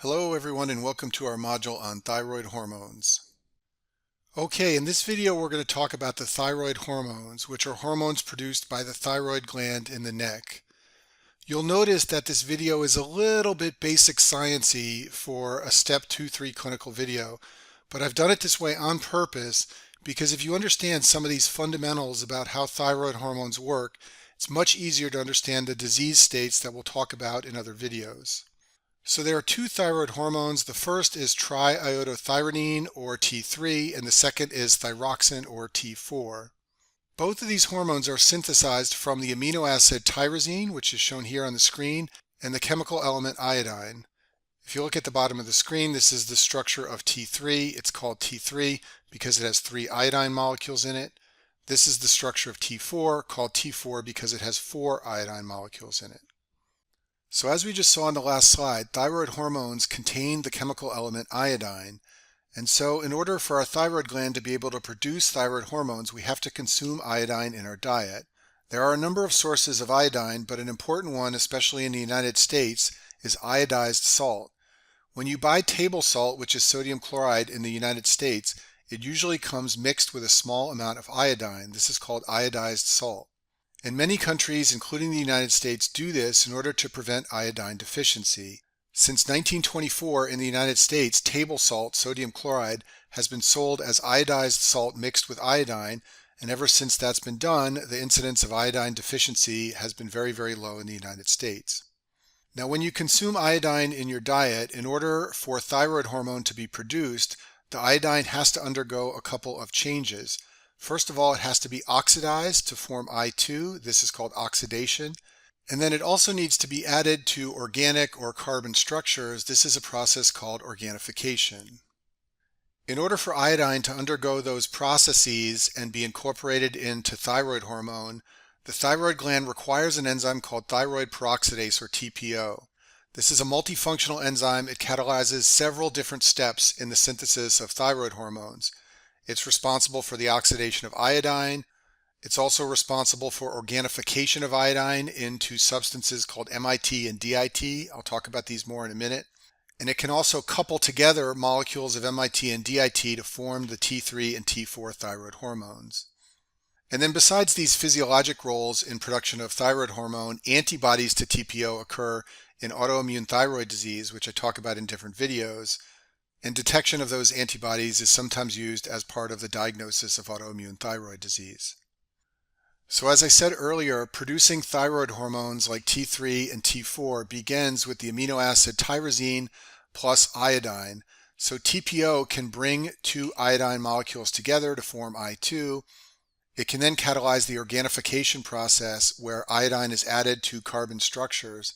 Hello everyone and welcome to our module on thyroid hormones. Okay, in this video we're going to talk about the thyroid hormones, which are hormones produced by the thyroid gland in the neck. You'll notice that this video is a little bit basic science-y for a step 2-3 clinical video, but I've done it this way on purpose because if you understand some of these fundamentals about how thyroid hormones work, it's much easier to understand the disease states that we'll talk about in other videos. So there are two thyroid hormones. The first is triiodothyronine or T3 and the second is thyroxine or T4. Both of these hormones are synthesized from the amino acid tyrosine, which is shown here on the screen, and the chemical element iodine. If you look at the bottom of the screen, this is the structure of T3. It's called T3 because it has 3 iodine molecules in it. This is the structure of T4, called T4 because it has 4 iodine molecules in it. So as we just saw in the last slide, thyroid hormones contain the chemical element iodine. And so in order for our thyroid gland to be able to produce thyroid hormones, we have to consume iodine in our diet. There are a number of sources of iodine, but an important one, especially in the United States, is iodized salt. When you buy table salt, which is sodium chloride in the United States, it usually comes mixed with a small amount of iodine. This is called iodized salt. And many countries, including the United States, do this in order to prevent iodine deficiency. Since 1924 in the United States, table salt, sodium chloride, has been sold as iodized salt mixed with iodine, and ever since that's been done, the incidence of iodine deficiency has been very, very low in the United States. Now, when you consume iodine in your diet, in order for thyroid hormone to be produced, the iodine has to undergo a couple of changes. First of all, it has to be oxidized to form I2. This is called oxidation. And then it also needs to be added to organic or carbon structures. This is a process called organification. In order for iodine to undergo those processes and be incorporated into thyroid hormone, the thyroid gland requires an enzyme called thyroid peroxidase or TPO. This is a multifunctional enzyme. It catalyzes several different steps in the synthesis of thyroid hormones. It's responsible for the oxidation of iodine. It's also responsible for organification of iodine into substances called MIT and DIT. I'll talk about these more in a minute. And it can also couple together molecules of MIT and DIT to form the T3 and T4 thyroid hormones. And then besides these physiologic roles in production of thyroid hormone, antibodies to TPO occur in autoimmune thyroid disease, which I talk about in different videos. And detection of those antibodies is sometimes used as part of the diagnosis of autoimmune thyroid disease. So as I said earlier, producing thyroid hormones like T3 and T4 begins with the amino acid tyrosine plus iodine. So TPO can bring 2 iodine molecules together to form I2. It can then catalyze the organification process where iodine is added to carbon structures.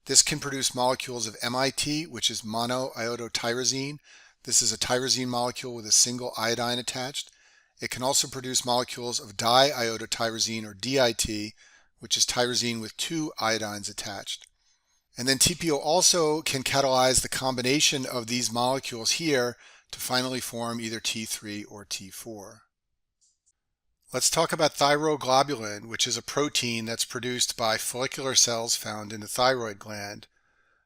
This can produce molecules of MIT, which is monoiodotyrosine. This is a tyrosine molecule with a single iodine attached. It can also produce molecules of diiodotyrosine or DIT, which is tyrosine with 2 iodines attached. And then TPO also can catalyze the combination of these molecules here to finally form either T3 or T4. Let's talk about thyroglobulin, which is a protein that's produced by follicular cells found in the thyroid gland.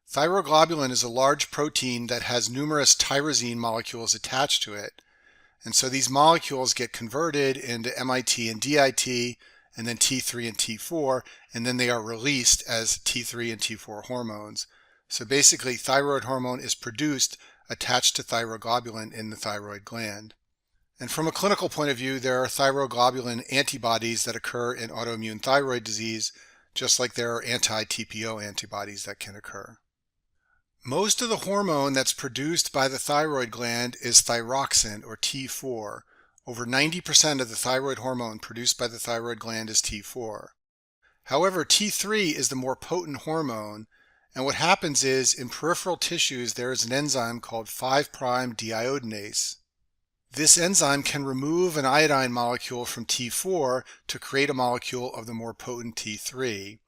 Thyroglobulin is a large protein that has numerous tyrosine molecules attached to it. And so these molecules get converted into MIT and DIT, and then T3 and T4, and then they are released as T3 and T4 hormones. So basically, thyroid hormone is produced attached to thyroglobulin in the thyroid gland. And from a clinical point of view, there are thyroglobulin antibodies that occur in autoimmune thyroid disease, just like there are anti-TPO antibodies that can occur. Most of the hormone that's produced by the thyroid gland is thyroxine or T4. Over 90% of the thyroid hormone produced by the thyroid gland is T4. However, T3 is the more potent hormone, and what happens is in peripheral tissues there is an enzyme called 5' deiodinase. This enzyme can remove an iodine molecule from T4 to create a molecule of the more potent T3.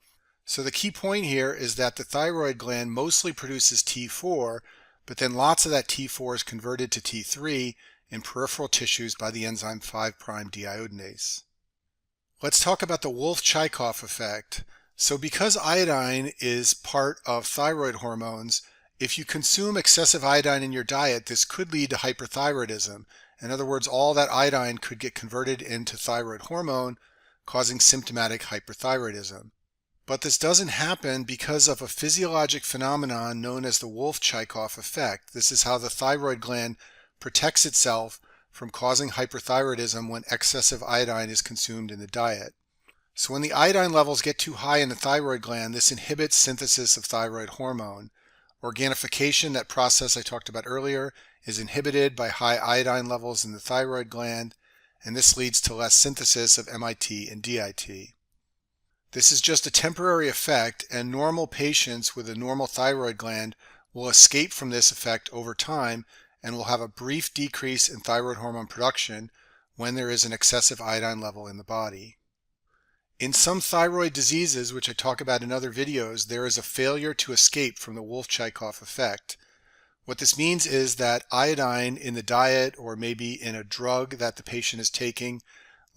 So the key point here is that the thyroid gland mostly produces T4, but then lots of that T4 is converted to T3 in peripheral tissues by the enzyme 5' deiodinase. Let's talk about the Wolff-Chaikoff effect. So because iodine is part of thyroid hormones, If you consume excessive iodine in your diet, this could lead to hyperthyroidism. In other words, all that iodine could get converted into thyroid hormone, causing symptomatic hyperthyroidism. But this doesn't happen because of a physiologic phenomenon known as the Wolff-Chaikoff effect. This is how the thyroid gland protects itself from causing hyperthyroidism when excessive iodine is consumed in the diet. So when the iodine levels get too high in the thyroid gland, this inhibits synthesis of thyroid hormone. Organification, that process I talked about earlier, is inhibited by high iodine levels in the thyroid gland, and this leads to less synthesis of MIT and DIT. This is just a temporary effect, and normal patients with a normal thyroid gland will escape from this effect over time and will have a brief decrease in thyroid hormone production when there is an excessive iodine level in the body. In some thyroid diseases, which I talk about in other videos, there is a failure to escape from the Wolff-Chaikoff effect. What this means is that iodine in the diet or maybe in a drug that the patient is taking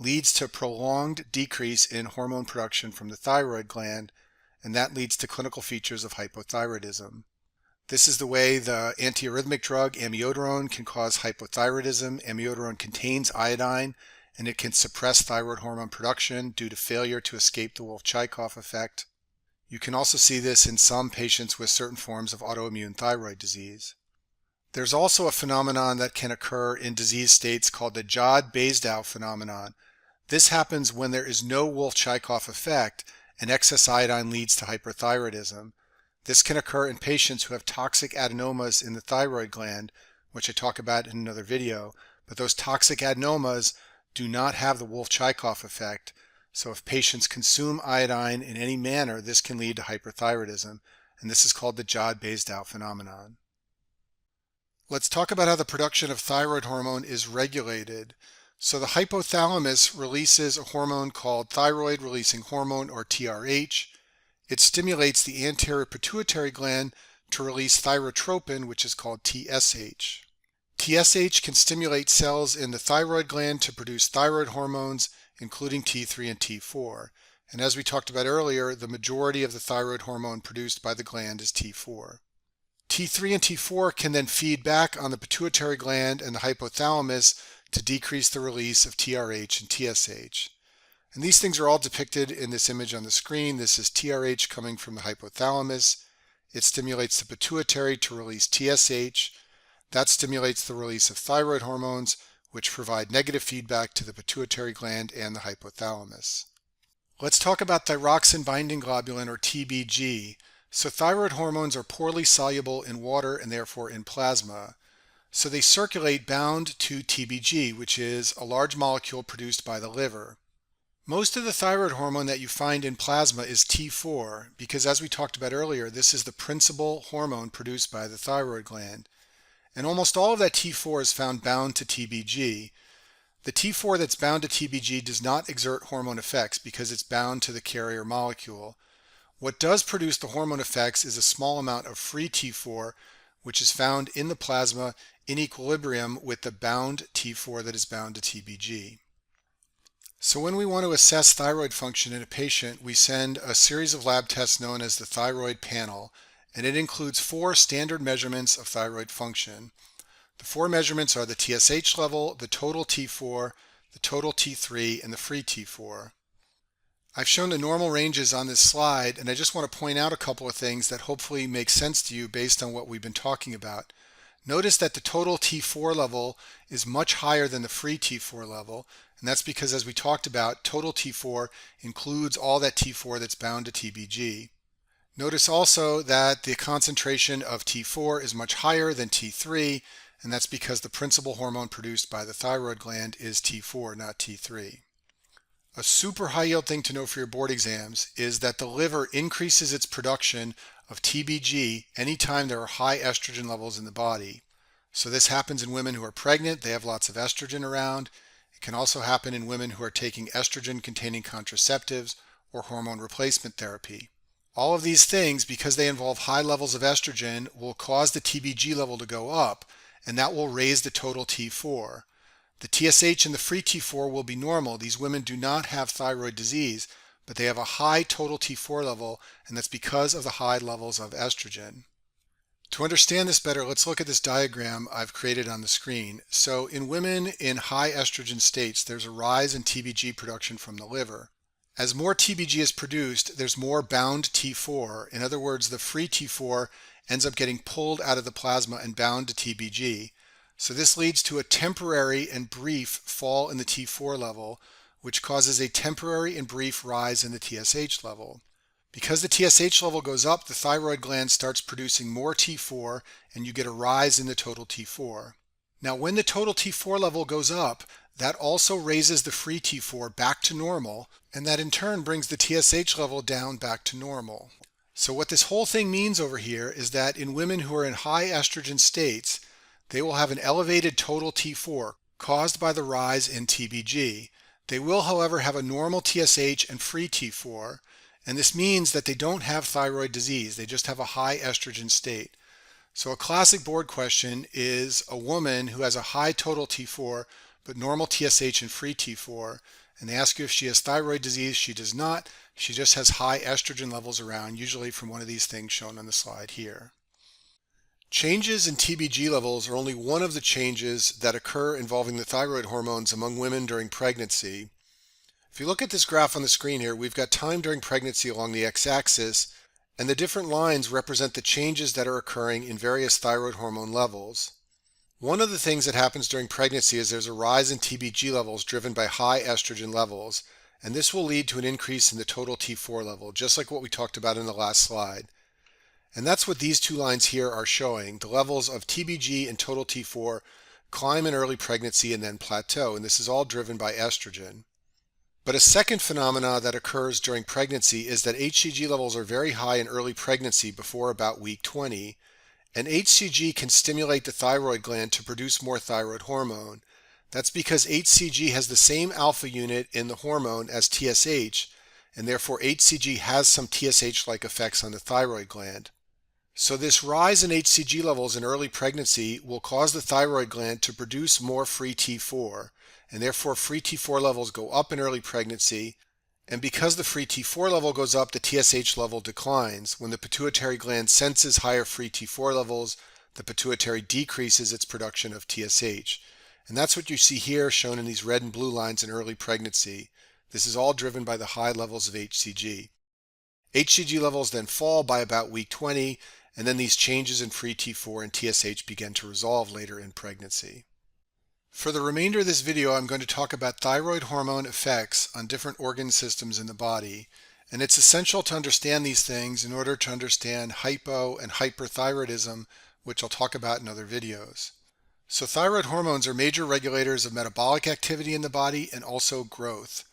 leads to prolonged decrease in hormone production from the thyroid gland, and that leads to clinical features of hypothyroidism. This is the way the antiarrhythmic drug amiodarone can cause hypothyroidism. Amiodarone contains iodine, and it can suppress thyroid hormone production due to failure to escape the Wolff-Chaikoff effect. You can also see this in some patients with certain forms of autoimmune thyroid disease. There's also a phenomenon that can occur in disease states called the Jod-Basedow phenomenon. This happens when there is no Wolff-Chaikoff effect and excess iodine leads to hyperthyroidism. This can occur in patients who have toxic adenomas in the thyroid gland, which I talk about in another video, but those toxic adenomas do not have the Wolff-Chaikoff effect, so if patients consume iodine in any manner, this can lead to hyperthyroidism, and this is called the Jod-Basedow phenomenon. Let's talk about how the production of thyroid hormone is regulated. So the hypothalamus releases a hormone called thyroid releasing hormone, or TRH. It stimulates the anterior pituitary gland to release thyrotropin, which is called TSH. TSH can stimulate cells in the thyroid gland to produce thyroid hormones, including T3 and T4. And as we talked about earlier, the majority of the thyroid hormone produced by the gland is T4. T3 and T4 can then feed back on the pituitary gland and the hypothalamus to decrease the release of TRH and TSH. And these things are all depicted in this image on the screen. This is TRH coming from the hypothalamus. It stimulates the pituitary to release TSH. That stimulates the release of thyroid hormones, which provide negative feedback to the pituitary gland and the hypothalamus. Let's talk about thyroxine binding globulin, or TBG. So thyroid hormones are poorly soluble in water and therefore in plasma. So they circulate bound to TBG, which is a large molecule produced by the liver. Most of the thyroid hormone that you find in plasma is T4 because, as we talked about earlier, this is the principal hormone produced by the thyroid gland. And almost all of that T4 is found bound to TBG. The T4 that's bound to TBG does not exert hormone effects because it's bound to the carrier molecule. What does produce the hormone effects is a small amount of free T4, which is found in the plasma in equilibrium with the bound T4 that is bound to TBG. So when we want to assess thyroid function in a patient, we send a series of lab tests known as the thyroid panel, and it includes 4 standard measurements of thyroid function. The 4 measurements are the TSH level, the total T4, the total T3, and the free T4. I've shown the normal ranges on this slide, and I just want to point out a couple of things that hopefully make sense to you based on what we've been talking about. Notice that the total T4 level is much higher than the free T4 level, and that's because, as we talked about, total T4 includes all that T4 that's bound to TBG. Notice also that the concentration of T4 is much higher than T3, and that's because the principal hormone produced by the thyroid gland is T4, not T3. A super high yield thing to know for your board exams is that the liver increases its production of TBG anytime there are high estrogen levels in the body. So this happens in women who are pregnant. They have lots of estrogen around. It can also happen in women who are taking estrogen-containing contraceptives or hormone replacement therapy. All of these things, because they involve high levels of estrogen, will cause the TBG level to go up, and that will raise the total T4. The TSH and the free T4 will be normal. These women do not have thyroid disease, but they have a high total T4 level, and that's because of the high levels of estrogen. To understand this better, let's look at this diagram I've created on the screen. So in women in high estrogen states, there's a rise in TBG production from the liver. As more TBG is produced, there's more bound T4. In other words, the free T4 ends up getting pulled out of the plasma and bound to TBG. So this leads to a temporary and brief fall in the T4 level, which causes a temporary and brief rise in the TSH level. Because the TSH level goes up, the thyroid gland starts producing more T4 and you get a rise in the total T4. Now, when the total T4 level goes up, that also raises the free T4 back to normal, and that in turn brings the TSH level down back to normal. So what this whole thing means over here is that in women who are in high estrogen states, they will have an elevated total T4 caused by the rise in TBG. They will, however, have a normal TSH and free T4, and this means that they don't have thyroid disease. They just have a high estrogen state. So a classic board question is a woman who has a high total T4 but normal TSH and free T4, and they ask you if she has thyroid disease. She does not. She just has high estrogen levels around, usually from one of these things shown on the slide here. Changes in TBG levels are only one of the changes that occur involving the thyroid hormones among women during pregnancy. If you look at this graph on the screen here, we've got time during pregnancy along the x-axis, and the different lines represent the changes that are occurring in various thyroid hormone levels. One of the things that happens during pregnancy is there's a rise in TBG levels driven by high estrogen levels, and this will lead to an increase in the total T4 level, just like what we talked about in the last slide. And that's what these two lines here are showing. The levels of TBG and total T4 climb in early pregnancy and then plateau, and this is all driven by estrogen. But a second phenomena that occurs during pregnancy is that HCG levels are very high in early pregnancy before about week 20, and HCG can stimulate the thyroid gland to produce more thyroid hormone. That's because HCG has the same alpha unit in the hormone as TSH, and therefore HCG has some TSH-like effects on the thyroid gland. So this rise in HCG levels in early pregnancy will cause the thyroid gland to produce more free T4, and therefore free T4 levels go up in early pregnancy, and because the free T4 level goes up, the TSH level declines. When the pituitary gland senses higher free T4 levels, the pituitary decreases its production of TSH. And that's what you see here shown in these red and blue lines in early pregnancy. This is all driven by the high levels of HCG. HCG levels then fall by about week 20, and then these changes in free T4 and TSH begin to resolve later in pregnancy. For the remainder of this video, I'm going to talk about thyroid hormone effects on different organ systems in the body, and it's essential to understand these things in order to understand hypo and hyperthyroidism, which I'll talk about in other videos. So thyroid hormones are major regulators of metabolic activity in the body and also growth.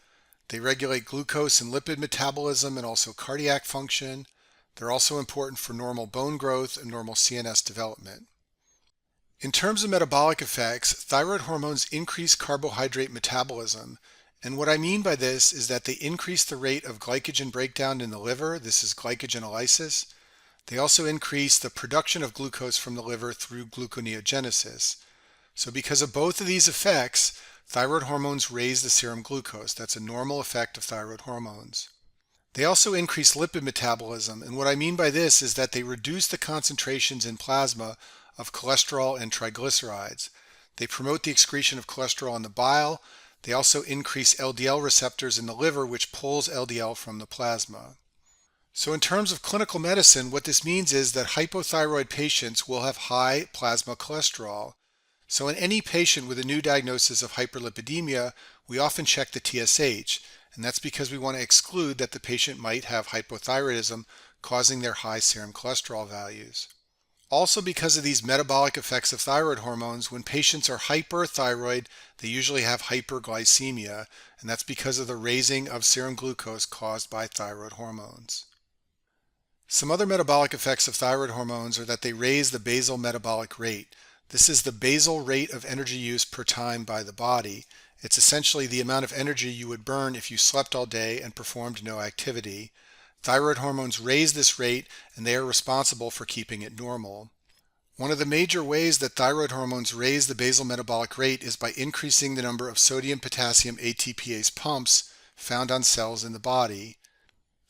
They regulate glucose and lipid metabolism and also cardiac function. They're also important for normal bone growth and normal CNS development. In terms of metabolic effects, thyroid hormones increase carbohydrate metabolism. And what I mean by this is that they increase the rate of glycogen breakdown in the liver. This is glycogenolysis. They also increase the production of glucose from the liver through gluconeogenesis. So because of both of these effects, thyroid hormones raise the serum glucose. That's a normal effect of thyroid hormones. They also increase lipid metabolism. And what I mean by this is that they reduce the concentrations in plasma of cholesterol and triglycerides. They promote the excretion of cholesterol in the bile. They also increase LDL receptors in the liver, which pulls LDL from the plasma. So in terms of clinical medicine, what this means is that hypothyroid patients will have high plasma cholesterol. So in any patient with a new diagnosis of hyperlipidemia, we often check the TSH, and that's because we want to exclude that the patient might have hypothyroidism causing their high serum cholesterol values. Also, because of these metabolic effects of thyroid hormones, when patients are hyperthyroid, they usually have hyperglycemia, and that's because of the raising of serum glucose caused by thyroid hormones. Some other metabolic effects of thyroid hormones are that they raise the basal metabolic rate. This is the basal rate of energy use per time by the body. It's essentially the amount of energy you would burn if you slept all day and performed no activity. Thyroid hormones raise this rate, and they are responsible for keeping it normal. One of the major ways that thyroid hormones raise the basal metabolic rate is by increasing the number of sodium-potassium ATPase pumps found on cells in the body.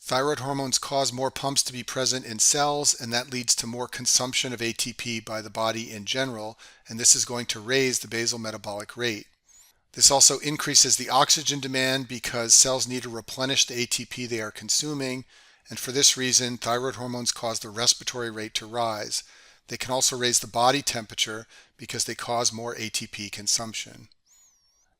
Thyroid hormones cause more pumps to be present in cells, and that leads to more consumption of ATP by the body in general, and this is going to raise the basal metabolic rate. This also increases the oxygen demand because cells need to replenish the ATP they are consuming, and for this reason, thyroid hormones cause the respiratory rate to rise. They can also raise the body temperature because they cause more ATP consumption.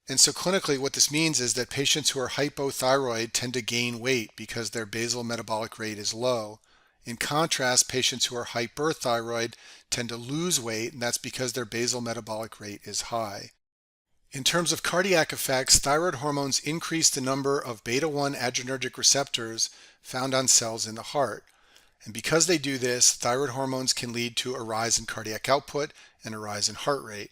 And so clinically, what this means is that patients who are hypothyroid tend to gain weight because their basal metabolic rate is low. In contrast, patients who are hyperthyroid tend to lose weight, and that's because their basal metabolic rate is high. In terms of cardiac effects, thyroid hormones increase the number of beta-1 adrenergic receptors found on cells in the heart. And because they do this, thyroid hormones can lead to a rise in cardiac output and a rise in heart rate.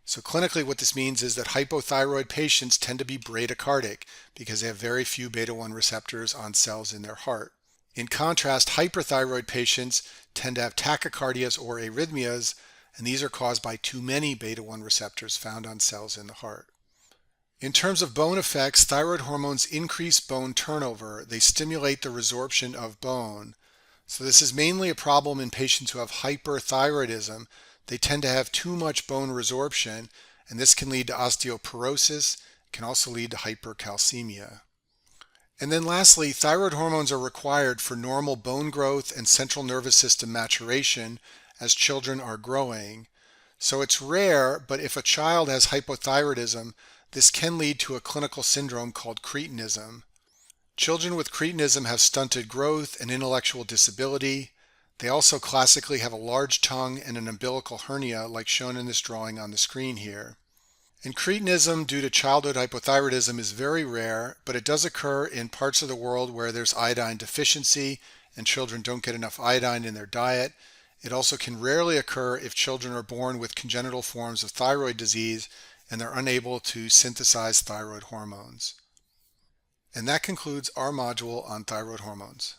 So clinically, what this means is that hypothyroid patients tend to be bradycardic because they have very few beta-1 receptors on cells in their heart. In contrast, hyperthyroid patients tend to have tachycardias or arrhythmias, and these are caused by too many beta-1 receptors found on cells in the heart. In terms of bone effects, thyroid hormones increase bone turnover. They stimulate the resorption of bone. So this is mainly a problem in patients who have hyperthyroidism. They tend to have too much bone resorption, and this can lead to osteoporosis. It can also lead to hypercalcemia. And then lastly, thyroid hormones are required for normal bone growth and central nervous system maturation as children are growing. So it's rare, but if a child has hypothyroidism, this can lead to a clinical syndrome called cretinism. Children with cretinism have stunted growth and intellectual disability. They also classically have a large tongue and an umbilical hernia like shown in this drawing on the screen here. And cretinism due to childhood hypothyroidism is very rare, but it does occur in parts of the world where there's iodine deficiency and children don't get enough iodine in their diet. It also can rarely occur if children are born with congenital forms of thyroid disease and they're unable to synthesize thyroid hormones. And that concludes our module on thyroid hormones.